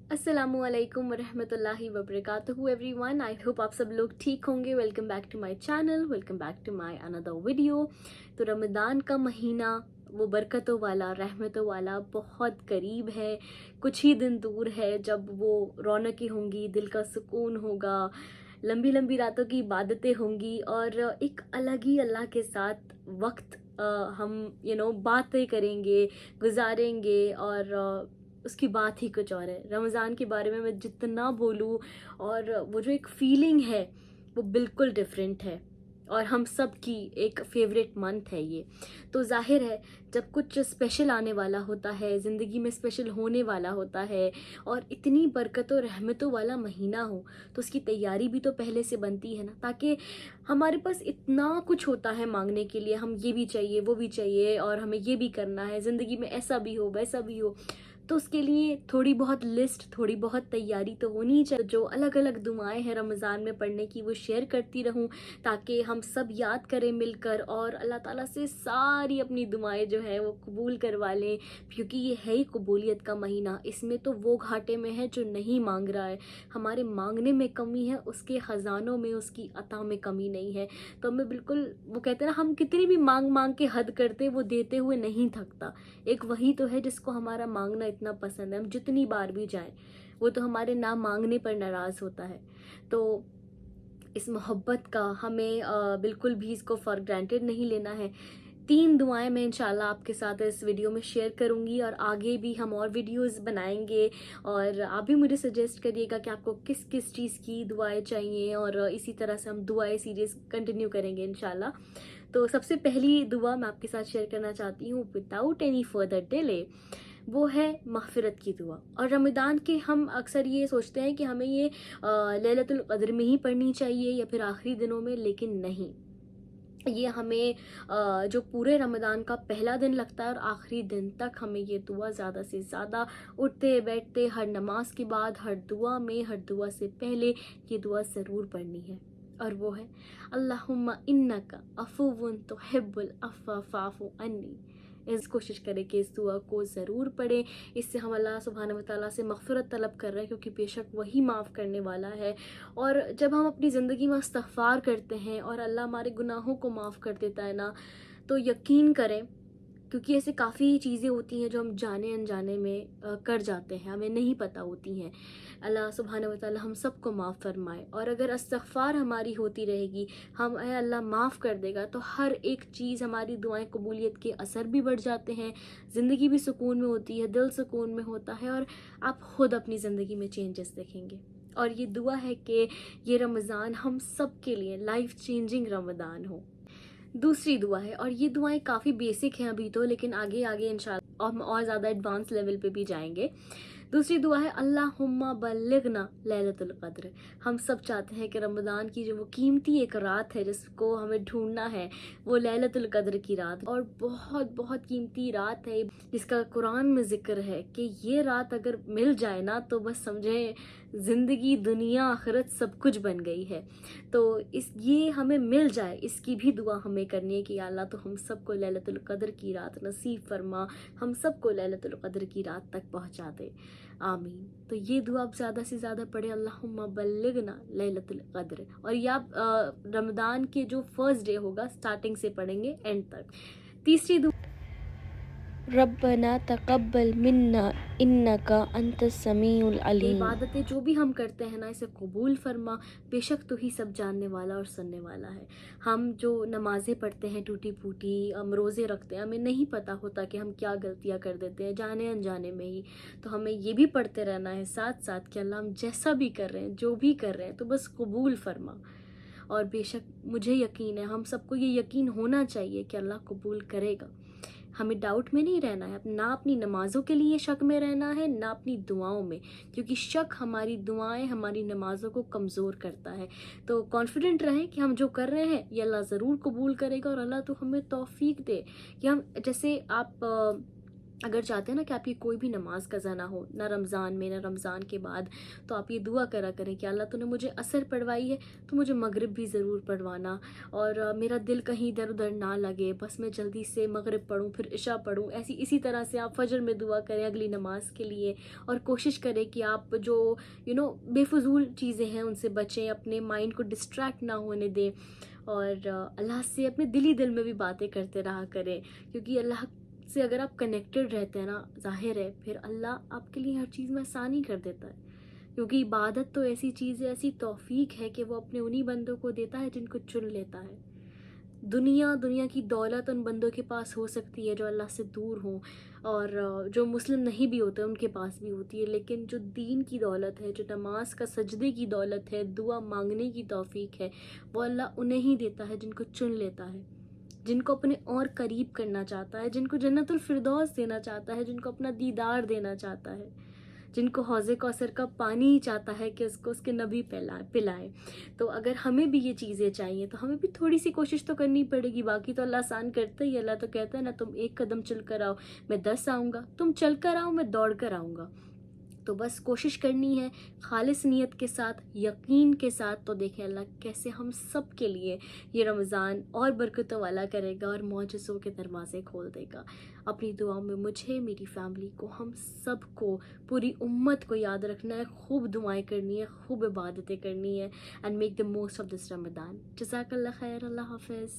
अस्सलाम वालेकुम वरहमतुल्लाहि वबरकातुहू एवरीवन। आई होप आप सब लोग ठीक होंगे। Welcome back to my channel, welcome back to my another video. तो रमज़ान का महीना वो बरकतों वाला, रहमतों वाला बहुत करीब है। कुछ ही दिन दूर है जब वो रौनकें होंगी, दिल का सुकून होगा, लंबी लंबी रातों की इबादतें होंगी और एक अलग ही अल्लाह के साथ वक्त हम बातें करेंगे, गुजारेंगे और उसकी बात ही कुछ और है। रमज़ान के बारे में मैं जितना बोलूँ और वो जो एक फीलिंग है वो बिल्कुल डिफरेंट है और हम सब की एक फेवरेट मंथ है ये। तो जाहिर है जब कुछ स्पेशल आने वाला होता है, ज़िंदगी में स्पेशल होने वाला होता है और इतनी बरकतों रहमतों वाला महीना हो तो उसकी तैयारी भी तो पहले से बनती है ना, ताकि हमारे पास इतना कुछ होता है मांगने के लिए। हम ये भी चाहिए, वो भी चाहिए और हमें ये भी करना है, ज़िंदगी में ऐसा भी हो, वैसा भी हो। तो उसके लिए थोड़ी बहुत लिस्ट, थोड़ी बहुत तैयारी तो होनी चाहिए। जो अलग अलग दुआएं हैं रमज़ान में पढ़ने की वो शेयर करती रहूं ताकि हम सब याद करें मिलकर और अल्लाह ताला से सारी अपनी दुआएं जो है वो कबूल करवा लें, क्योंकि ये है ही कबूलियत का महीना। इसमें तो वो घाटे में है जो नहीं मांग रहा है। हमारे मांगने में कमी है, उसके ख़जानों में, उसकी अता में कमी नहीं है। तो हमें बिल्कुल, वो कहते हैं ना, हम कितनी भी मांग मांग के हद करते वो देते हुए नहीं थकता। एक वही तो है जिसको हमारा मांगना इतना पसंद है। हम जितनी बार भी जाएं वो तो हमारे ना मांगने पर नाराज़ होता है। तो इस मोहब्बत का हमें बिल्कुल भी इसको फॉर ग्रांटेड नहीं लेना है। 3 दुआएं मैं इंशाल्लाह आपके साथ इस वीडियो में शेयर करूंगी और आगे भी हम और वीडियोस बनाएंगे और आप भी मुझे सजेस्ट करिएगा कि आपको किस किस चीज़ की दुआएं चाहिए और इसी तरह से हम दुआएं सीरीज़ कंटिन्यू करेंगे इंशाल्लाह। तो सबसे पहली दुआ मैं आपके साथ शेयर करना चाहती हूँ विदाउट एनी फर्दर डिले, वो है मग़फ़िरत की दुआ। और रमज़ान के हम अक्सर ये सोचते हैं कि हमें ये लैलतुल क़द्र में ही पढ़नी चाहिए या फिर आखिरी दिनों में, लेकिन नहीं, ये हमें जो पूरे रमज़ान का पहला दिन लगता है और आखिरी दिन तक हमें ये दुआ ज़्यादा से ज़्यादा उठते बैठते, हर नमाज के बाद, हर दुआ में, हर दुआ से पहले ये दुआ ज़रूर पढ़नी है। और वो है अल्लाहुम्मा इन्नका अफ़ुव्वुन तुहिब्बुल अफ़्व फ़अफ़ु अन्नी। इस कोशिश करें कि इस दुआ को ज़रूर पढ़ें। इससे हम अल्लाह सुब्हानहू व तआला से मग़फ़िरत तलब कर रहे हैं, क्योंकि बेशक वही माफ़ करने वाला है। और जब हम अपनी ज़िंदगी में इस्तिग़फ़ार करते हैं और अल्लाह हमारे गुनाहों को माफ़ कर देता है ना, तो यकीन करें, क्योंकि ऐसे काफ़ी चीज़ें होती हैं जो हम जाने अनजाने में कर जाते हैं, हमें नहीं पता होती हैं। अल्लाह सुब्हानहू व तआला हम सबको माफ़ फरमाए। और अगर इस्तिग़फ़ार हमारी होती रहेगी, हम अल्लाह माफ़ कर देगा, तो हर एक चीज़, हमारी दुआएं कबूलियत के असर भी बढ़ जाते हैं, ज़िंदगी भी सुकून में होती है, दिल सुकून में होता है और आप ख़ुद अपनी ज़िंदगी में चेंजेस देखेंगे। और ये दुआ है कि ये रमज़ान हम सब के लिए लाइफ चेंजिंग रमज़ान हो। दूसरी दुआ है, और ये दुआएं काफ़ी बेसिक हैं अभी तो, लेकिन आगे आगे इंशाल्लाह हम और ज़्यादा एडवांस लेवल पे भी जाएंगे। दूसरी दुआ है अल्लाहुम्मा बल्लिगना लैलतुल क़द्र। हम सब चाहते हैं कि रमज़ान की जो वो कीमती एक रात है जिसको हमें ढूंढना है, वो लैलतुल क़द्र की रात, और बहुत बहुत कीमती रात है जिसका कुरान में ज़िक्र है कि ये रात अगर मिल जाए ना तो बस समझें ज़िंदगी, दुनिया, आखिरत सब कुछ बन गई है। तो ये हमें मिल जाए, इसकी भी दुआ हमें करनी है कि या अल्लाह तो हम सबको लैलतुल क़द्र की रात नसीब फरमा, हम सबको लैलतुल क़द्र की रात तक पहुंचा दे, आमीन। तो ये दुआ आप ज़्यादा से ज़्यादा पढ़े, अल्लाहुम्मा बल्लिगना लैलतुल क़द्र। और ये आप रमज़ान के जो फर्स्ट डे होगा स्टार्टिंग से पढ़ेंगे एंड तक। तीसरी दुआ रब्बना तक़ब्बल मिन्ना इन्नका अंतस समीउल अलीम। इबादतें जो भी हम करते हैं ना, इसे कबूल फरमा, बेशक तो ही सब जानने वाला और सुनने वाला है। हम जो नमाज़ें पढ़ते हैं टूटी फूटी, हम रोज़े रखते हैं, हमें नहीं पता होता कि हम क्या गलतियाँ कर देते हैं जाने अनजाने में ही। तो हमें ये भी पढ़ते रहना है साथ साथ कि अल्लाह हम जैसा भी कर रहे हैं, जो भी कर रहे हैं, तो बस कबूल फरमा। और बेशक मुझे यकीन है, हम सबको ये यकीन होना चाहिए कि अल्लाह कबूल करेगा। हमें डाउट में नहीं रहना है, ना अपनी नमाज़ों के लिए शक में रहना है, ना अपनी दुआओं में, क्योंकि शक हमारी दुआएं, हमारी नमाज़ों को कमज़ोर करता है। तो कॉन्फिडेंट रहें कि हम जो कर रहे हैं ये अल्लाह ज़रूर कबूल करेगा। और अल्लाह तो हमें तौफीक दे कि हम, जैसे आप اگر چاہتے ہیں نا کہ آپ کی کوئی بھی نماز قضا نہ ہو، نہ رمضان میں نہ رمضان کے بعد، تو آپ یہ دعا کرا کریں کہ اللہ تو نے مجھے عصر پڑھوائی ہے تو مجھے مغرب بھی ضرور پڑھوانا، اور میرا دل کہیں ادھر ادھر نہ لگے، بس میں جلدی سے مغرب پڑھوں پھر عشاء پڑھوں. اسی طرح سے آپ فجر میں دعا کریں اگلی نماز کے لیے، اور کوشش کریں کہ آپ جو بے فضول چیزیں ہیں ان سے بچیں، اپنے مائنڈ کو ڈسٹریکٹ نہ ہونے دیں، اور اللہ سے اپنے دلی دل میں بھی باتیں کرتے رہا کریں، کیونکہ اللہ سے اگر آپ کنیکٹڈ رہتے ہیں نا، ظاہر ہے پھر اللہ آپ کے لیے ہر چیز میں آسانی کر دیتا ہے، کیونکہ عبادت تو ایسی چیز ہے، ایسی توفیق ہے کہ وہ اپنے انہی بندوں کو دیتا ہے جن کو چن لیتا ہے. دنیا کی دولت ان بندوں کے پاس ہو سکتی ہے جو اللہ سے دور ہوں، اور جو مسلم نہیں بھی ہوتے ان کے پاس بھی ہوتی ہے، لیکن جو دین کی دولت ہے، جو نماز کا سجدے کی دولت ہے، دعا مانگنے کی توفیق ہے، وہ اللہ انہیں ہی دیتا ہے جن کو چن لیتا ہے، جن کو اپنے اور قریب کرنا چاہتا ہے، جن کو جنت الفردوس دینا چاہتا ہے، جن کو اپنا دیدار دینا چاہتا ہے، جن کو حوض کوثر کا پانی ہی چاہتا ہے کہ اس کو اس کے نبی پلائے. تو اگر ہمیں بھی یہ چیزیں چاہیے تو ہمیں بھی تھوڑی سی کوشش تو کرنی پڑے گی. باقی تو اللہ آسان کرتا ہی. اللہ تو کہتا ہے نا، تم ایک قدم چل کر آؤ میں 10 آؤں گا، تم چل کر آؤ میں دوڑ کر آؤں گا. تو بس کوشش کرنی ہے خالص نیت کے ساتھ، یقین کے ساتھ. تو دیکھیں اللہ کیسے ہم سب کے لیے یہ رمضان اور برکتوں والا کرے گا اور معجزوں کے دروازے کھول دے گا. اپنی دعاؤں میں مجھے، میری فیملی کو، ہم سب کو، پوری امت کو یاد رکھنا ہے، خوب دعائیں کرنی ہے، خوب عبادتیں کرنی ہے. And make the most of this Ramzan. جزاک اللہ خیر. اللہ حافظ.